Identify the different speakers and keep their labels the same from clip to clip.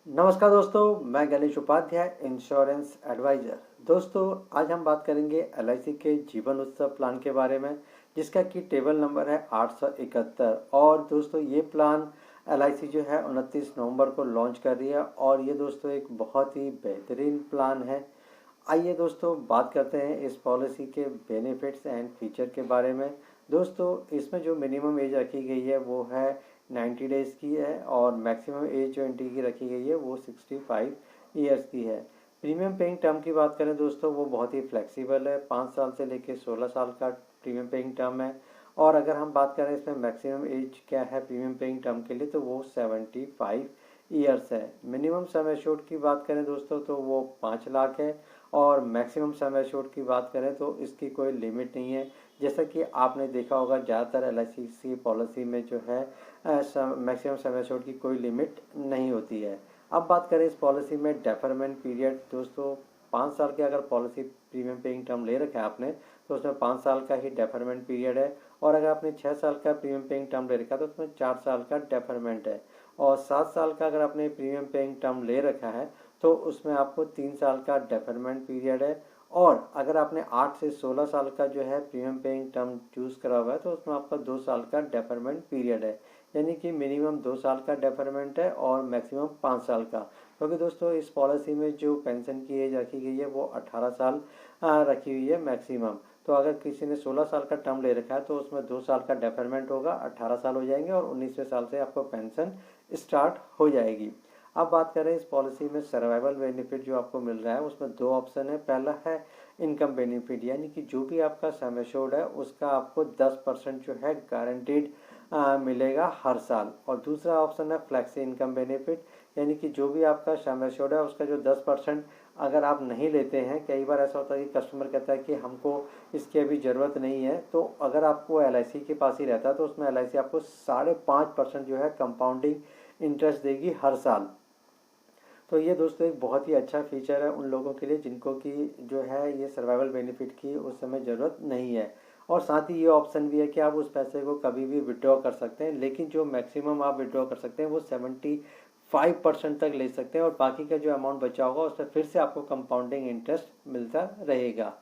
Speaker 1: नमस्कार दोस्तों, मैं गणेश उपाध्याय, इंश्योरेंस एडवाइज़र। दोस्तों, आज हम बात करेंगे एलआईसी के जीवन उत्सव प्लान के बारे में, जिसका कि टेबल नंबर है 871। और दोस्तों, ये प्लान एलआईसी जो है 29 नवंबर को लॉन्च कर रही है और ये दोस्तों एक बहुत ही बेहतरीन प्लान है। आइए दोस्तों, बात करते हैं इस पॉलिसी के बेनिफिट्स एंड फीचर के बारे में। दोस्तों, इसमें जो मिनिमम एज रखी गई है वो है 90 डेज़ की है और मैक्सिमम एज जो एंट्री की रखी गई है वो 65 ईयर्स की है। प्रीमियम पेइंग टर्म की बात करें दोस्तों, वो बहुत ही फ्लेक्सिबल है। 5 साल से लेकर 16 साल का प्रीमियम पेइंग टर्म है। और अगर हम बात करें इसमें मैक्सिमम एज क्या है प्रीमियम पेइंग टर्म के लिए, तो वो 75 ईयर्स है। मिनिमम सम एश्योर्ड की बात करें दोस्तों, तो वो 5 लाख है। और मैक्सिमम सम एश्योर्ड की बात करें तो इसकी कोई लिमिट नहीं है। जैसा कि आपने देखा होगा, ज़्यादातर एलआईसी पॉलिसी में जो है मैक्सिमम सम एश्योर्ड की कोई लिमिट नहीं होती है। अब बात करें इस पॉलिसी में डेफरमेंट पीरियड। दोस्तों, 5 साल की अगर पॉलिसी प्रीमियम पेइंग टर्म ले रखा है आपने, तो उसमें 5 साल का ही डेफरमेंट पीरियड है। और अगर आपने 6 साल का प्रीमियम पेइंग टर्म ले रखा है तो उसमें 4 साल का डेफरमेंट है। और 7 साल का अगर आपने प्रीमियम पेइंग टर्म ले रखा है तो उसमें आपको 3 साल का डेफरमेंट पीरियड है। और अगर आपने 8 से 16 साल का जो है प्रीमियम पेइंग टर्म चूज़ करा हुआ है तो उसमें आपका 2 साल का डेफरमेंट पीरियड है। यानी कि मिनिमम 2 साल का डेफरमेंट है और मैक्सिमम 5 साल का। क्योंकि दोस्तों, इस पॉलिसी में जो पेंशन की एज रखी गई है वो 18 साल रखी हुई है मैक्सिमम। तो अगर किसी ने 16 साल का टर्म ले रखा है तो उसमें 2 साल का डेफरमेंट होगा, 18 साल हो जाएंगे और 19वें साल से आपको पेंशन स्टार्ट हो जाएगी। अब बात करें इस पॉलिसी में सर्वाइवल बेनिफिट जो आपको मिल रहा है, उसमें 2 ऑप्शन है। पहला है इनकम बेनिफिट, यानी कि जो भी आपका सम एश्योर्ड है उसका आपको 10% जो है गारंटीड मिलेगा हर साल। और दूसरा ऑप्शन है फ्लैक्सी इनकम बेनिफिट, यानी कि जो भी आपका सम एश्योर्ड है उसका जो 10% अगर आप नहीं लेते हैं, कई बार ऐसा होता है कि कस्टमर कहता है कि हमको इसकी अभी ज़रूरत नहीं है, तो अगर आपको एलआईसी के पास ही रहता है तो उसमें एलआईसी आपको 5.5% जो है कंपाउंडिंग इंटरेस्ट देगी हर साल। तो ये दोस्तों एक बहुत ही अच्छा फीचर है उन लोगों के लिए जिनको कि जो है ये सर्वाइवल बेनिफिट की उस समय ज़रूरत नहीं है। और साथ ही ये ऑप्शन भी है कि आप उस पैसे को कभी भी विड्रॉ कर सकते हैं, लेकिन जो मैक्सिमम आप विड्रॉ कर सकते हैं वो 75% तक ले सकते हैं और बाकी का जो अमाउंट बचा होगा उस पर फिर से आपको कंपाउंडिंग इंटरेस्ट मिलता रहेगा।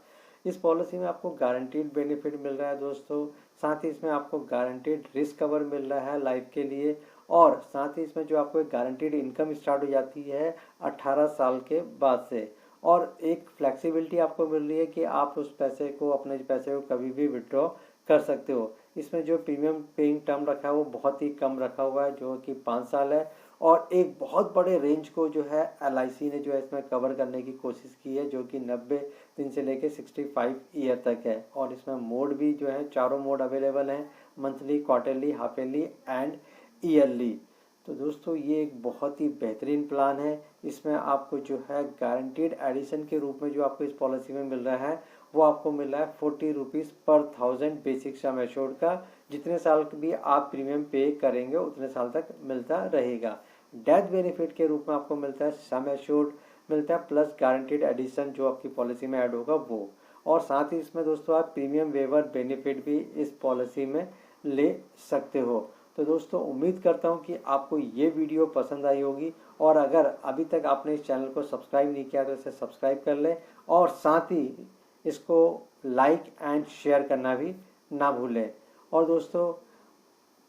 Speaker 1: इस पॉलिसी में आपको गारंटीड बेनिफिट मिल रहा है दोस्तों। साथ ही इसमें आपको गारंटीड रिस्क कवर मिल रहा है लाइफ के लिए। और साथ ही इसमें जो आपको एक गारंटीड इनकम स्टार्ट हो जाती है 18 साल के बाद से। और एक फ्लेक्सिबिलिटी आपको मिल रही है कि आप उस पैसे को, अपने पैसे को कभी भी विड्रॉ कर सकते हो। इसमें जो प्रीमियम पेइंग टर्म रखा है वो बहुत ही कम रखा हुआ है, जो कि 5 साल है। और एक बहुत बड़े रेंज को जो है एलआईसी ने जो है इसमें कवर करने की कोशिश की है, जो कि 90 दिन से लेकर 65 ईयर तक है। और इसमें मोड भी जो है, चारों मोड अवेलेबल हैं, monthly, quarterly, half yearly and yearly. तो दोस्तों, ये एक बहुत ही बेहतरीन प्लान है। इसमें आपको जो है गारंटीड एडिशन के रूप में जो आपको इस पॉलिसी में मिल रहा है वो आपको मिल रहा है 40 रुपीज़ पर 1000 बेसिक सम एश्योर्ड का। जितने साल भी आप प्रीमियम पे करेंगे उतने साल तक मिलता रहेगा। डेथ बेनिफिट के रूप में आपको मिलता है सम एश्योर्ड मिलता है प्लस गारंटीड एडिशन जो आपकी पॉलिसी में ऐड होगा वो। और साथ ही इसमें दोस्तों आप प्रीमियम वेवर बेनिफिट भी इस पॉलिसी में ले सकते हो। तो दोस्तों, उम्मीद करता हूँ कि आपको ये वीडियो पसंद आई होगी। और अगर अभी तक आपने इस चैनल को सब्सक्राइब नहीं किया तो इसे सब्सक्राइब कर लें और साथ ही इसको लाइक एंड शेयर करना भी ना भूलें। और दोस्तों,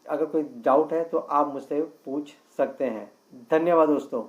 Speaker 1: अगर कोई डाउट है तो आप मुझसे पूछ सकते हैं। धन्यवाद दोस्तों।